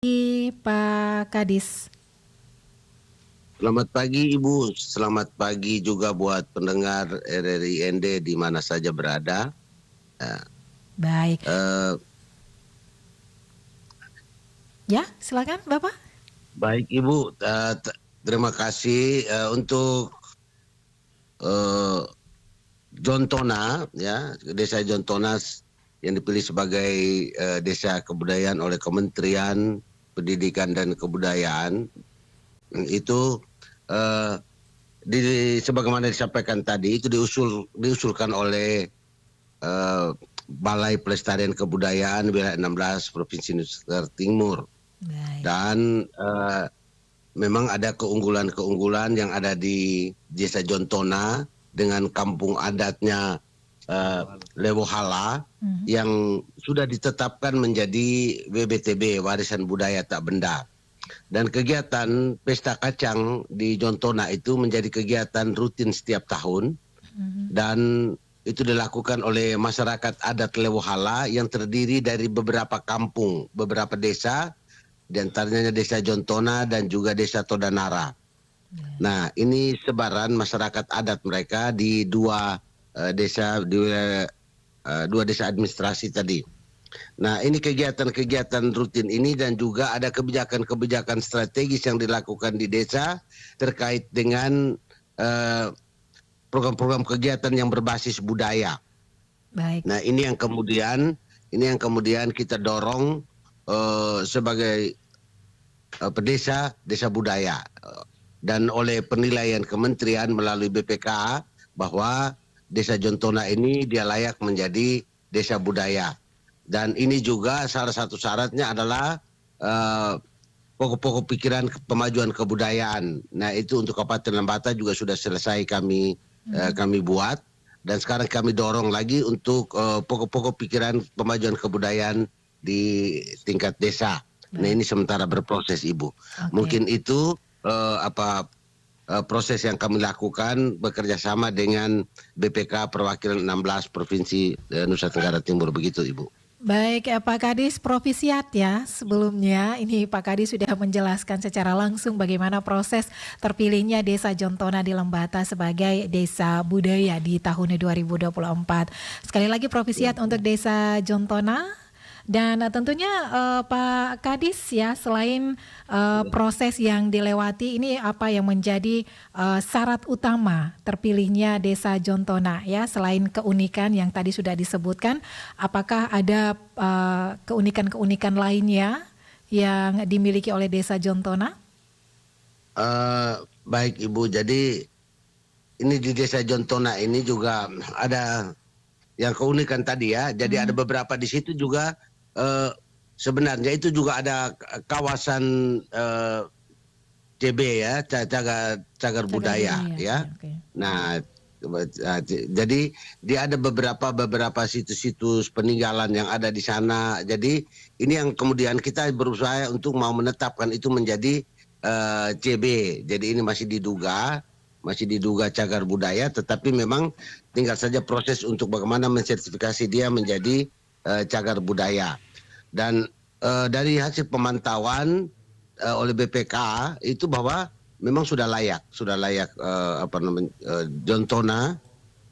Pak Kadis. Selamat pagi Ibu, selamat pagi juga buat pendengar RRI ND di mana saja berada. Baik. Eh, Ya, silakan Bapak. Baik Ibu, terima kasih untuk Jontona, ya, Desa Jontona yang dipilih sebagai desa kebudayaan oleh Kementerian Pendidikan dan Kebudayaan. Itu sebagaimana disampaikan tadi, itu diusulkan oleh Balai Pelestarian Kebudayaan Wilayah 16 Provinsi Nusa Timur. Baik. Dan memang ada keunggulan-keunggulan yang ada di Desa Jontona dengan kampung adatnya Lewohala yang sudah ditetapkan menjadi WBTB, Warisan Budaya Tak Benda. Dan kegiatan Pesta Kacang di Jontona itu menjadi kegiatan rutin setiap tahun dan itu dilakukan oleh masyarakat adat Lewohala yang terdiri dari beberapa kampung, beberapa desa, di antaranya Desa Jontona dan juga Desa Todanara. Nah, ini sebaran masyarakat adat mereka di dua desa administrasi tadi. Nah, ini kegiatan-kegiatan rutin ini dan juga ada kebijakan-kebijakan strategis yang dilakukan di desa terkait dengan program-program kegiatan yang berbasis budaya. Baik. Nah, ini yang kemudian kita dorong sebagai desa budaya dan oleh penilaian kementerian melalui BPK bahwa Desa Jontona ini dia layak menjadi desa budaya. Dan ini juga salah satu syaratnya adalah pokok-pokok pikiran pemajuan kebudayaan. Nah, itu untuk Kabupaten Lembata juga sudah selesai kami buat. Dan sekarang kami dorong lagi untuk pokok-pokok pikiran pemajuan kebudayaan di tingkat desa. Nah, ini sementara berproses Ibu. Mungkin itu proses yang kami lakukan bekerja sama dengan BPK Perwakilan 16 Provinsi Nusa Tenggara Timur, begitu Ibu. Baik, Pak Kadis, Provisiat ya. Sebelumnya ini Pak Kadis sudah menjelaskan secara langsung bagaimana proses terpilihnya Desa Jontona di Lembata sebagai desa budaya di tahun 2024. Sekali lagi Provisiat untuk Desa Jontona. Dan tentunya Pak Kadis ya, selain proses yang dilewati, ini apa yang menjadi syarat utama terpilihnya Desa Jontona ya, selain keunikan yang tadi sudah disebutkan, apakah ada keunikan-keunikan lainnya yang dimiliki oleh Desa Jontona? Baik Ibu, jadi ini di Desa Jontona ini juga ada yang keunikan tadi ya, jadi ada beberapa di situ juga sebenarnya itu juga ada kawasan CB ya, cagar budaya ya. Nah, jadi dia ada beberapa situs-situs peninggalan yang ada di sana. Jadi ini yang kemudian kita berusaha untuk mau menetapkan itu menjadi CB. Jadi ini masih diduga cagar budaya, tetapi memang tinggal saja proses untuk bagaimana mensertifikasi dia menjadi cagar budaya. Dan dari hasil pemantauan oleh BPK itu bahwa memang sudah layak Jontona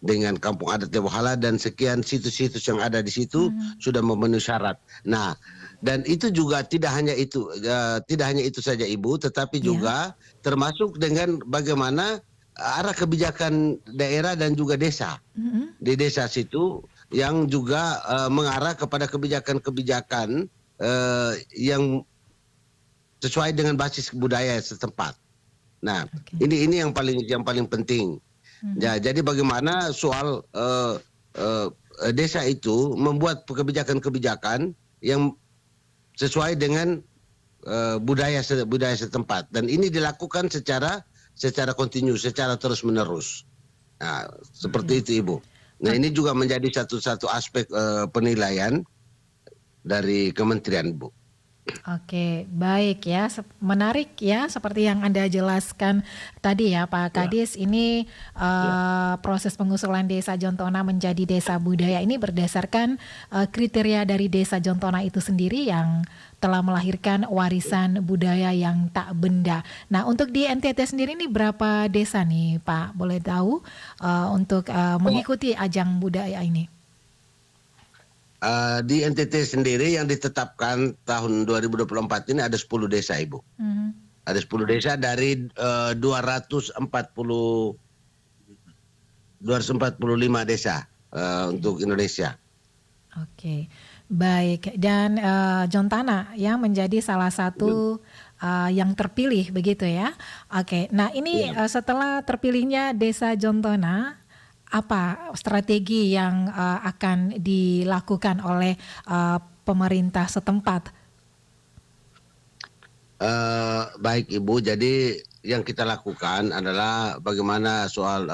dengan kampung adat Lewohala dan sekian situs-situs yang ada di situ sudah memenuhi syarat. Nah, dan itu juga tidak hanya itu saja Ibu, tetapi juga termasuk dengan bagaimana arah kebijakan daerah dan juga desa. Di desa situ yang juga mengarah kepada kebijakan-kebijakan yang sesuai dengan basis budaya setempat. Nah, ini yang paling penting. Ya, jadi bagaimana soal desa itu membuat kebijakan-kebijakan yang sesuai dengan budaya setempat, dan ini dilakukan secara kontinu, secara terus-menerus. Nah, seperti itu Ibu. Nah, ini juga menjadi satu aspek penilaian dari kementerian Bu. Oke, baik ya. Menarik ya, seperti yang Anda jelaskan tadi ya, Pak Ya, Kadis. Ini ya. proses pengusulan Desa Jontona menjadi desa budaya ini berdasarkan kriteria dari Desa Jontona itu sendiri yang telah melahirkan warisan budaya yang tak benda. Nah, untuk di NTT sendiri ini berapa desa nih, Pak? Boleh tahu untuk mengikuti ajang budaya ini? Di NTT sendiri yang ditetapkan tahun 2024 ini ada 10 desa, Ibu. Mhm. Ada 10 desa dari 245 desa untuk Indonesia. Oke, baik. Dan Jontana ya menjadi salah satu yang terpilih begitu ya. Oke, nah ini Ya. setelah terpilihnya Desa Jontona, apa strategi yang akan dilakukan oleh pemerintah setempat? Baik Ibu, jadi yang kita lakukan adalah bagaimana soal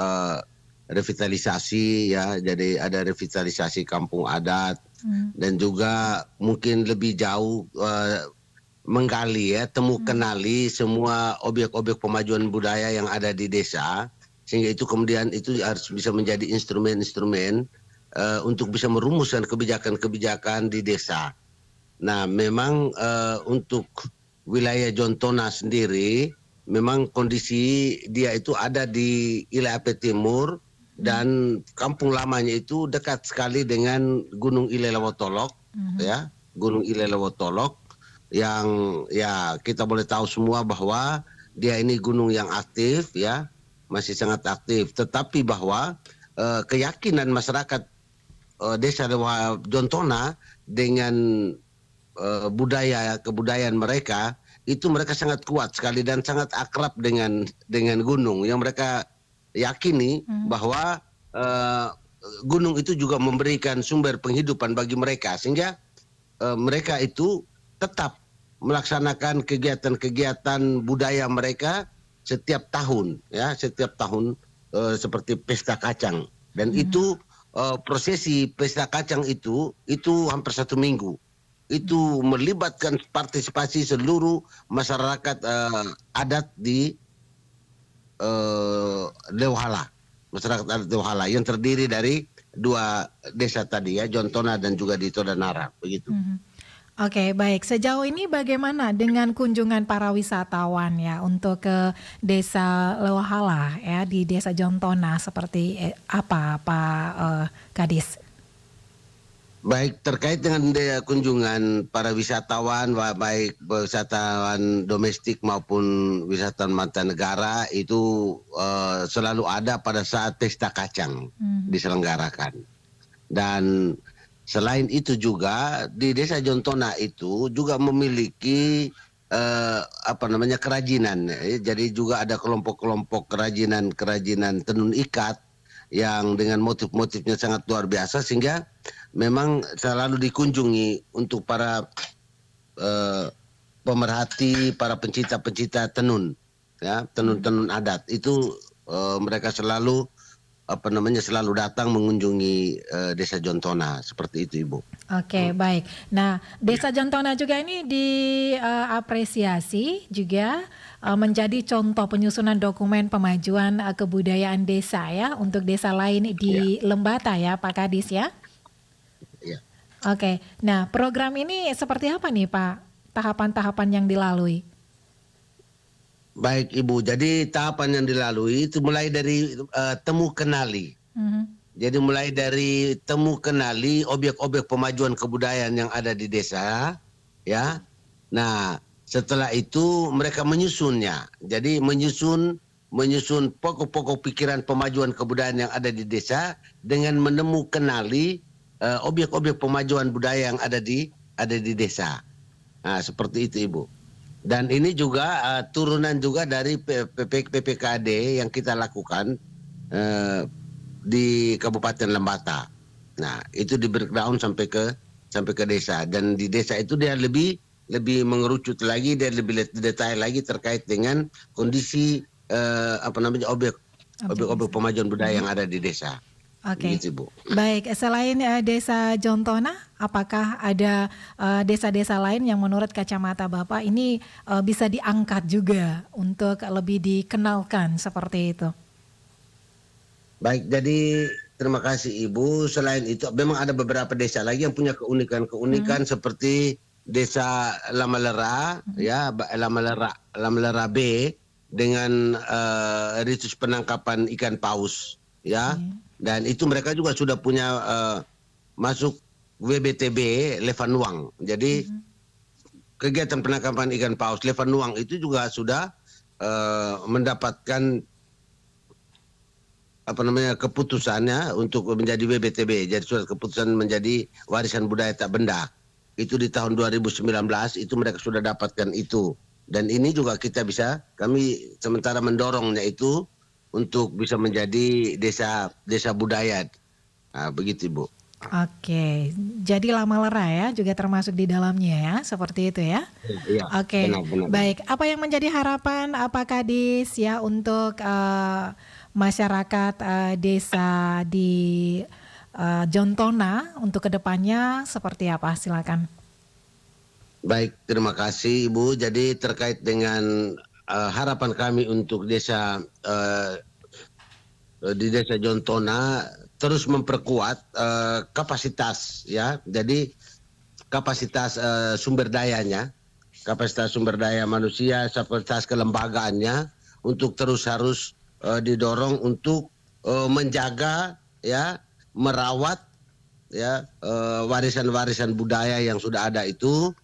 revitalisasi ya. Jadi ada revitalisasi kampung adat Hmm. dan juga mungkin lebih jauh menggali ya, kenali semua objek-objek pemajuan budaya yang ada di desa, sehingga itu kemudian itu harus bisa menjadi instrumen-instrumen untuk bisa merumuskan kebijakan-kebijakan di desa. Nah, memang untuk wilayah Jontona sendiri, memang kondisi dia itu ada di Ile Timur dan kampung lamanya itu dekat sekali dengan Gunung Ile Lewotolok, ya, Gunung Ile Lewotolok yang ya kita boleh tahu semua bahwa dia ini gunung yang aktif ya, masih sangat aktif. Tetapi bahwa keyakinan masyarakat desa Jontona dengan kebudayaan mereka itu mereka sangat kuat sekali dan sangat akrab dengan gunung yang mereka yakini bahwa gunung itu juga memberikan sumber penghidupan bagi mereka, sehingga mereka itu tetap melaksanakan kegiatan-kegiatan budaya mereka setiap tahun ya, seperti pesta kacang dan itu prosesi pesta kacang itu hampir 1 minggu. Itu melibatkan partisipasi seluruh masyarakat adat di Leuhala, masyarakat adat Leuhala yang terdiri dari 2 desa tadi ya, Jontona dan juga di Todanara, begitu. Oke, baik. Sejauh ini bagaimana dengan kunjungan para wisatawan ya untuk ke Desa Leuhala ya di Desa Jontona seperti apa Pak Kadis? Baik, terkait dengan kunjungan para wisatawan, baik wisatawan domestik maupun wisatawan mancanegara itu selalu ada pada saat pesta kacang diselenggarakan. Dan selain itu juga di Desa Jontona itu juga memiliki kerajinan. Jadi juga ada kelompok-kelompok kerajinan tenun ikat yang dengan motif-motifnya sangat luar biasa, sehingga memang selalu dikunjungi untuk para pemerhati, para pencinta-pencinta tenun, ya, tenun-tenun adat. Itu mereka selalu selalu datang mengunjungi Desa Jontona, seperti itu, Ibu. Oke, baik. Nah, Desa Jontona juga ini diapresiasi juga menjadi contoh penyusunan dokumen pemajuan kebudayaan desa ya untuk desa lain di Lembata ya, Pak Kadis ya. Ya. Oke, nah program ini seperti apa nih Pak? Tahapan-tahapan yang dilalui? Baik Ibu, jadi tahapan yang dilalui itu mulai dari temu kenali. Jadi mulai dari temu kenali objek-objek pemajuan kebudayaan yang ada di desa, ya. Nah, setelah itu mereka menyusunnya. Jadi menyusun pokok-pokok pikiran pemajuan kebudayaan yang ada di desa dengan kenali objek-objek pemajuan budaya yang ada di desa. Nah, seperti itu Ibu. Dan ini juga turunan juga dari PPKD yang kita lakukan di Kabupaten Lembata. Nah, itu di breakdown sampai ke desa, dan di desa itu dia lebih mengerucut lagi, dia lebih detail lagi terkait dengan kondisi objek-objek pemajuan budaya yang ada di desa. Oke. Begitu, Bu. Baik, selain Desa Jontona, apakah ada desa-desa lain yang menurut kacamata Bapak ini bisa diangkat juga untuk lebih dikenalkan seperti itu? Baik, jadi terima kasih Ibu. Selain itu memang ada beberapa desa lagi yang punya keunikan-keunikan seperti Desa Lamalera, ya, Lamalera B dengan ritus penangkapan ikan paus, ya. Dan itu mereka juga sudah punya masuk WBTB Levanuang. Jadi kegiatan penangkapan ikan paus Levanuang itu juga sudah mendapatkan keputusannya untuk menjadi WBTB. Jadi surat keputusan menjadi warisan budaya tak benda. Itu di tahun 2019 itu mereka sudah dapatkan itu. Dan ini juga kami sementara mendorongnya itu untuk bisa menjadi desa budaya. Nah, begitu, Bu. Oke, jadi Lamalera ya juga termasuk di dalamnya ya, seperti itu ya. Iya. Oke, Benar. baik. Apa yang menjadi harapan Pak Kadis ya untuk masyarakat desa di Jontona untuk kedepannya seperti apa? Silakan. Baik, terima kasih Ibu. Jadi terkait dengan harapan kami untuk di desa Jontona terus memperkuat kapasitas, ya. Jadi kapasitas sumber dayanya, kapasitas sumber daya manusia, kapasitas kelembagaannya untuk terus harus didorong untuk menjaga, ya, merawat, ya, warisan-warisan budaya yang sudah ada itu.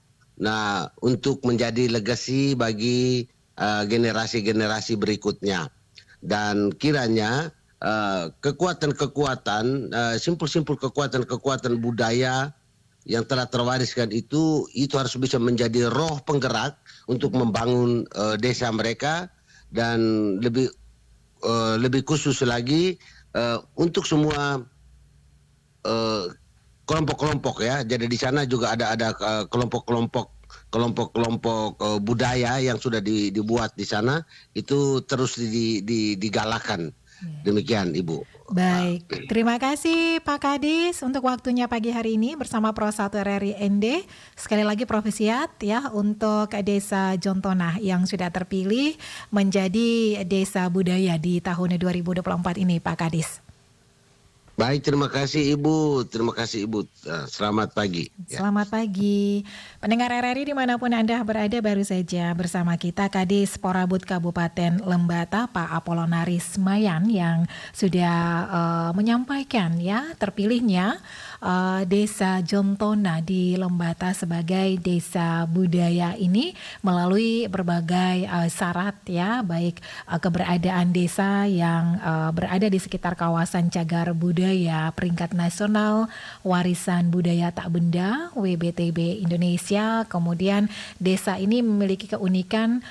Nah, untuk menjadi legasi bagi generasi-generasi berikutnya. Dan kiranya kekuatan-kekuatan, simpul-simpul kekuatan-kekuatan budaya yang telah terwariskan itu harus bisa menjadi roh penggerak untuk membangun desa mereka, dan lebih khusus lagi untuk semua kelompok-kelompok, ya. Jadi di sana juga ada kelompok-kelompok budaya yang sudah dibuat di sana, itu terus digalakan. Demikian, Ibu. Baik, terima kasih Pak Kadis untuk waktunya pagi hari ini bersama Pro 1 RRI ND. Sekali lagi profisiat ya untuk Desa Jontona yang sudah terpilih menjadi desa budaya di tahun 2024 ini, Pak Kadis. Baik, terima kasih Ibu. Terima kasih Ibu. Selamat pagi. Selamat pagi. Pendengar RRI dimanapun Anda berada, baru saja bersama kita Kadis Porabut Kabupaten Lembata, Pak Apolonaris Mayan, yang sudah menyampaikan ya terpilihnya Desa Jontona di Lembata sebagai desa budaya ini melalui berbagai syarat ya, baik keberadaan desa yang berada di sekitar kawasan cagar budaya peringkat nasional warisan budaya tak benda WBTB Indonesia. Kemudian desa ini memiliki keunikan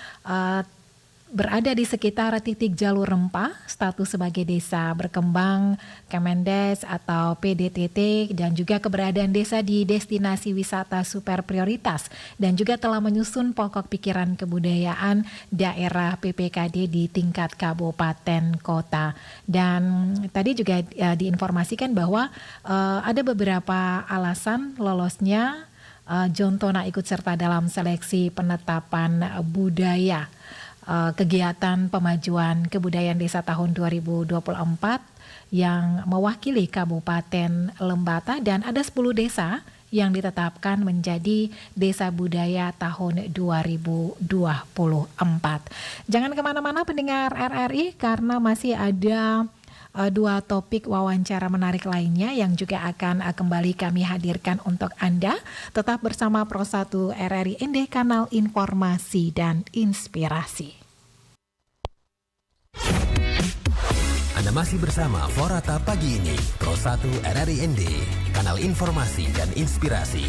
berada di sekitar titik jalur rempah, status sebagai desa berkembang Kemendes atau PDTT, dan juga keberadaan desa di destinasi wisata super prioritas, dan juga telah menyusun pokok pikiran kebudayaan daerah PPKD di tingkat kabupaten kota. Dan tadi juga diinformasikan bahwa ada beberapa alasan lolosnya Jontona ikut serta dalam seleksi penetapan budaya kegiatan pemajuan kebudayaan desa tahun 2024 yang mewakili Kabupaten Lembata, dan ada 10 desa yang ditetapkan menjadi desa budaya tahun 2024. Jangan kemana-mana pendengar RRI, karena masih ada 2 topik wawancara menarik lainnya yang juga akan kembali kami hadirkan untuk Anda. Tetap bersama Pro 1 RRI ND, kanal informasi dan inspirasi. Anda masih bersama Forata Pagi ini, Pro 1 RRI ND, kanal informasi dan inspirasi.